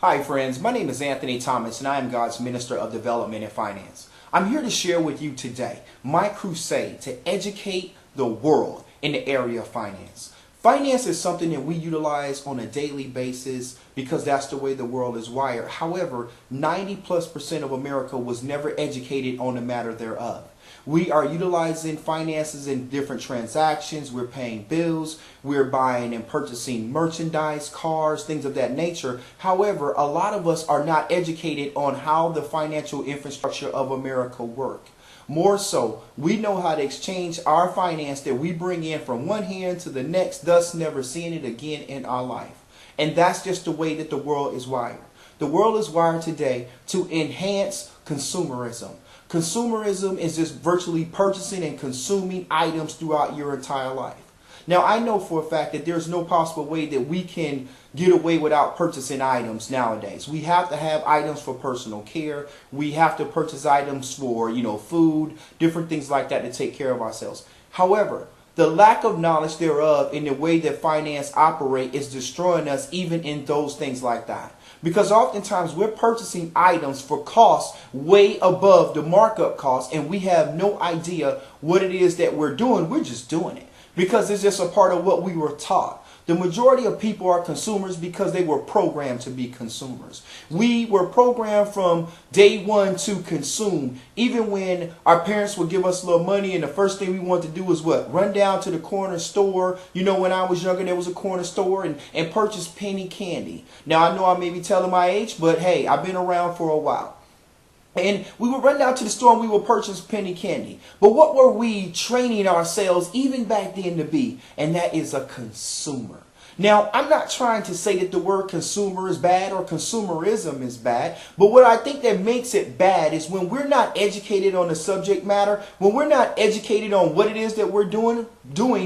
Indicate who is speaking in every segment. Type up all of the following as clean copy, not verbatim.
Speaker 1: Hi friends, my name is Anthony Thomas and I am God's Minister of Development and Finance. I'm here to share with you today my crusade to educate the world in the area of finance. Finance is something that we utilize on a daily basis because that's the way the world is wired. However, 90+% of America was never educated on the matter thereof. We are utilizing finances in different transactions. We're paying bills. We're buying and purchasing merchandise, cars, things of that nature. However, a lot of us are not educated on how the financial infrastructure of America works. More so, we know how to exchange our finance that we bring in from one hand to the next, thus never seeing it again in our life. And that's just the way that the world is wired. The world is wired today to enhance consumerism. Consumerism is just virtually purchasing and consuming items throughout your entire life. Now, I know for a fact that there's no possible way that we can get away without purchasing items nowadays. We have to have items for personal care. We have to purchase items for, food, different things like that to take care of ourselves. However, the lack of knowledge thereof in the way that finance operate is destroying us even in those things like that. Because oftentimes we're purchasing items for costs way above the markup cost and we have no idea what it is that we're doing. We're just doing it because it's just a part of what we were taught. The majority of people are consumers because they were programmed to be consumers. We were programmed from day one to consume. Even when our parents would give us a little money and the first thing we wanted to do was what? Run down to the corner store. When I was younger, there was a corner store and purchase penny candy. Now, I know I may be telling my age, but hey, I've been around for a while. And we would run down to the store and we would purchase penny candy. But what were we training ourselves even back then to be? And that is a consumer. Now, I'm not trying to say that the word consumer is bad or consumerism is bad. But what I think that makes it bad is when we're not educated on the subject matter, when we're not educated on what it is that we're doing,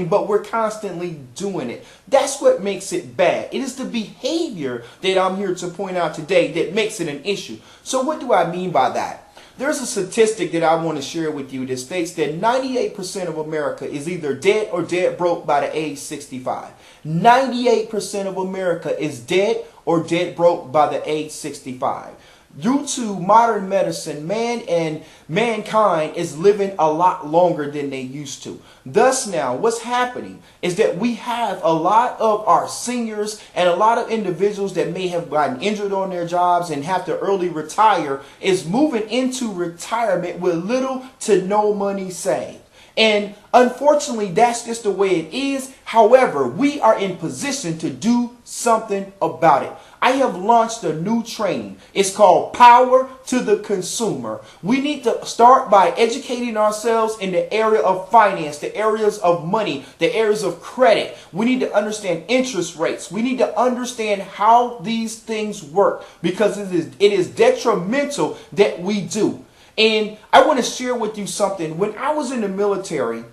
Speaker 1: but we're constantly doing it. That's what makes it bad. It is the behavior that I'm here to point out today that makes it an issue. So what do I mean by that? There's a statistic that I want to share with you that states that 98% of America is either dead or dead broke by the age 65. 98% of America is dead or dead broke by the age 65. Due to modern medicine, man and mankind is living a lot longer than they used to. Thus now, what's happening is that we have a lot of our seniors and a lot of individuals that may have gotten injured on their jobs and have to early retire is moving into retirement with little to no money saved. And unfortunately, that's just the way it is. However, we are in position to do something about it. I have launched a new training. It's called Power to the Consumer. We need to start by educating ourselves in the area of finance, the areas of money, the areas of credit. We need to understand interest rates. We need to understand how these things work because it is detrimental that we do. And I want to share with you something. When I was in the military,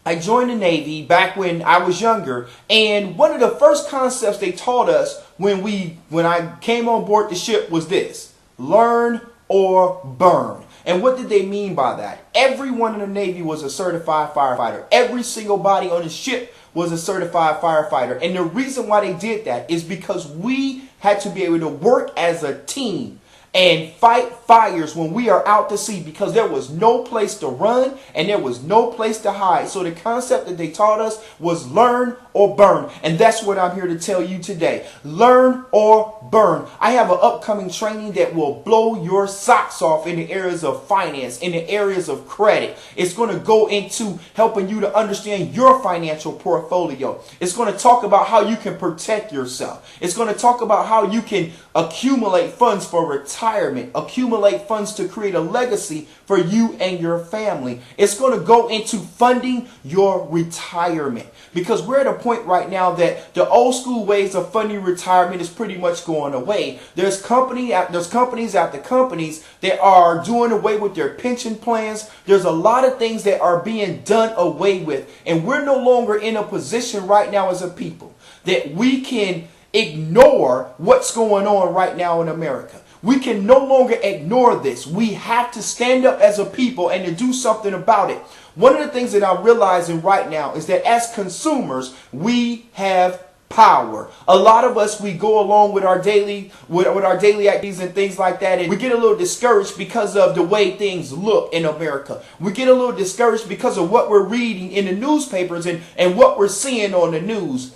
Speaker 1: I joined the Navy back when I was younger, and one of the first concepts they taught us when I came on board the ship was this: learn or burn. And what did they mean by that? Everyone in the Navy was a certified firefighter. Every single body on the ship was a certified firefighter. And the reason why they did that is because we had to be able to work as a team and fight fires when we are out to sea because there was no place to run and there was no place to hide. So the concept that they taught us was learn or burn. And that's what I'm here to tell you today. Learn or burn. I have an upcoming training that will blow your socks off in the areas of finance, in the areas of credit. It's going to go into helping you to understand your financial portfolio. It's going to talk about how you can protect yourself. It's going to talk about how you can accumulate funds for retirement, accumulate funds to create a legacy for you and your family. It's going to go into funding your retirement because we're at a point right now that the old school ways of funding retirement is pretty much going away. There's companies after companies that are doing away with their pension plans. There's a lot of things that are being done away with, and we're no longer in a position right now as a people that we can ignore what's going on right now in America. We can no longer ignore this. We have to stand up as a people and to do something about it. One of the things that I'm realizing right now is that as consumers, we have power. A lot of us, we go along with our daily activities and things like that, and we get a little discouraged because of the way things look in America. We get a little discouraged because of what we're reading in the newspapers and what we're seeing on the news.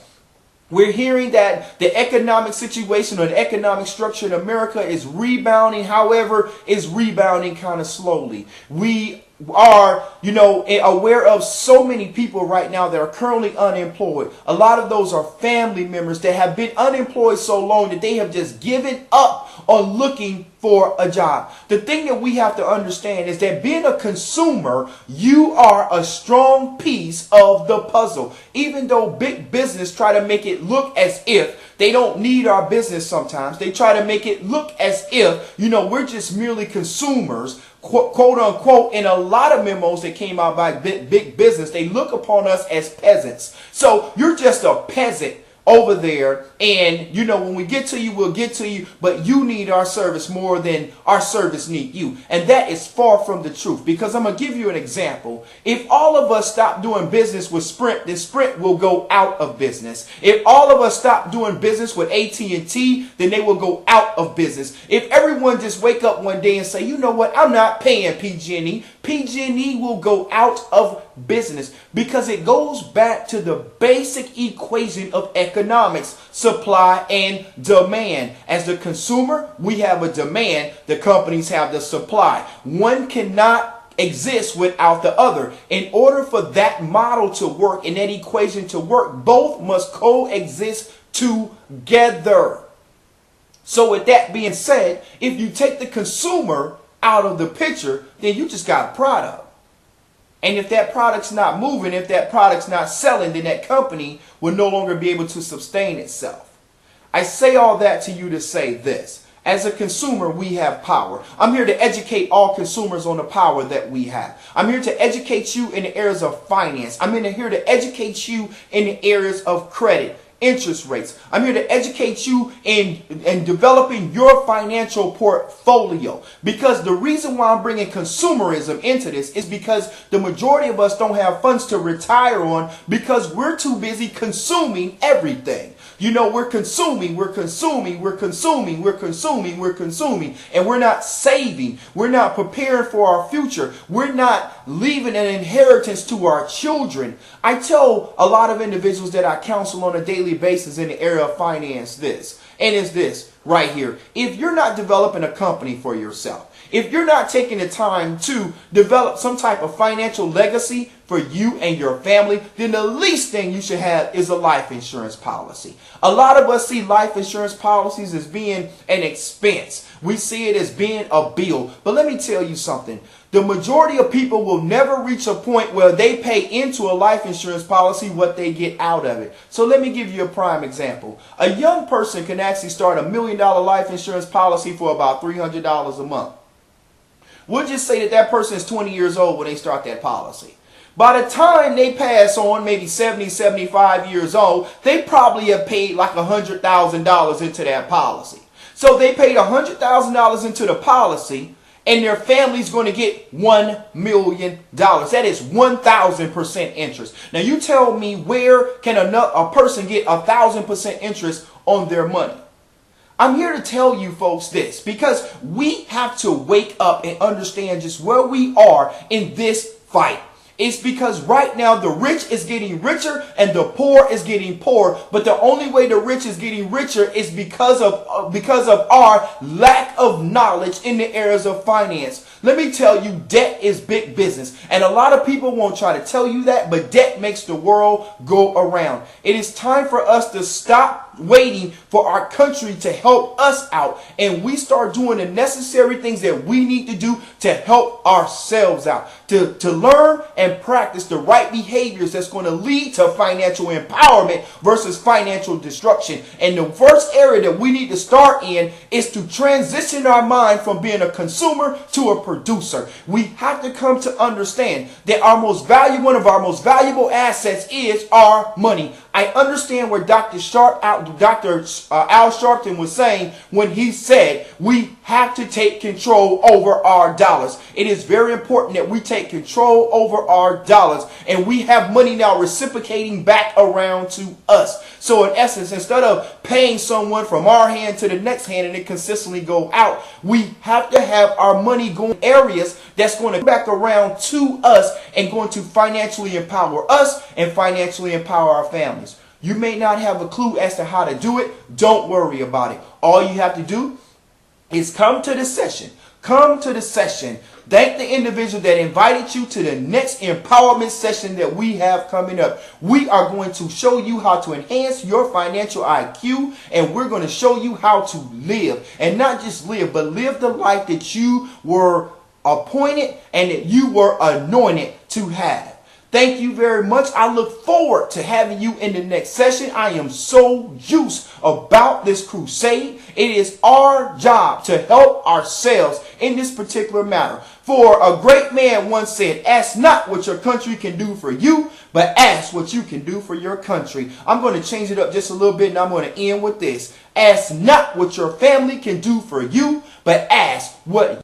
Speaker 1: We're hearing that the economic situation or the economic structure in America is rebounding. However, it's rebounding kind of slowly. We are, aware of so many people right now that are currently unemployed. A lot of those are family members that have been unemployed so long that they have just given up on looking for a job. The thing that we have to understand is that being a consumer, you are a strong piece of the puzzle. Even though big business try to make it look as if they don't need our business sometimes, they try to make it look as if, we're just merely consumers, quote unquote. In a lot of memos that came out by big business, they look upon us as peasants. So you're just a peasant over there, and when we get to you, we'll get to you, but you need our service more than our service need you. And that is far from the truth, because I'm gonna give you an example. If all of us stop doing business with Sprint, then Sprint will go out of business. If all of us stop doing business with AT&T, then they will go out of business. If everyone just wake up one day and say, you know what, I'm not paying PG&E, PG&E will go out of business, because it goes back to the basic equation of economics: supply and demand. As the consumer, we have a demand, the companies have the supply. One cannot exist without the other. In order for that model to work and that equation to work, both must coexist together. So with that being said, if you take the consumer out of the picture, then you just got a product. And if that product's not moving, if that product's not selling, then that company will no longer be able to sustain itself. I say all that to you to say this: as a consumer, we have power. I'm here to educate all consumers on the power that we have. I'm here to educate you in the areas of finance. I'm here to educate you in the areas of credit, interest rates. I'm here to educate you in developing your financial portfolio, because the reason why I'm bringing consumerism into this is because the majority of us don't have funds to retire on, because we're too busy consuming everything. We're consuming, and we're not saving. We're not preparing for our future. We're not leaving an inheritance to our children. I tell a lot of individuals that I counsel on a daily basis in the area of finance this, and it's this right here: if you're not developing a company for yourself, if you're not taking the time to develop some type of financial legacy for you and your family, then the least thing you should have is a life insurance policy. A lot of us see life insurance policies as being an expense. We see it as being a bill. But let me tell you something. The majority of people will never reach a point where they pay into a life insurance policy what they get out of it. So let me give you a prime example. A young person can actually start $1 million life insurance policy for about $300 a month. We'll just say that that person is 20 years old when they start that policy. By the time they pass on, maybe 70, 75 years old, they probably have paid like $100,000 into that policy. So they paid $100,000 into the policy, and their family's going to get $1 million. That is 1,000% interest. Now you tell me, where can a person get 1,000% interest on their money? I'm here to tell you folks this, because we have to wake up and understand just where we are in this fight. It's because right now the rich is getting richer and the poor is getting poorer. But the only way the rich is getting richer is because of our lack of knowledge in the areas of finance. Let me tell you, debt is big business. And a lot of people won't try to tell you that, but debt makes the world go around. It is time for us to stop waiting for our country to help us out, and we start doing the necessary things that we need to do to help ourselves out, to learn and practice the right behaviors that's going to lead to financial empowerment versus financial destruction. And the first area that we need to start in is to transition our mind from being a consumer to a producer. We have to come to understand that one of our most valuable assets is our money. I understand where Dr. Al Sharpton was saying when he said we have to take control over our dollars. It is very important that we take control over our dollars, and we have money now reciprocating back around to us. So in essence, instead of paying someone from our hand to the next hand and it consistently go out, we have to have our money going areas that's going to come back around to us and going to financially empower us and financially empower our families. You may not have a clue as to how to do it. Don't worry about it. All you have to do is come to the session. Come to the session. Thank the individual that invited you to the next empowerment session that we have coming up. We are going to show you how to enhance your financial IQ, and we're going to show you how to live, and not just live, but live the life that you were appointed and that you were anointed to have. Thank you very much. I look forward to having you in the next session. I am so juiced about this crusade. It is our job to help ourselves in this particular matter. For a great man once said, ask not what your country can do for you, but ask what you can do for your country. I'm going to change it up just a little bit, and I'm going to end with this. Ask not what your family can do for you, but ask what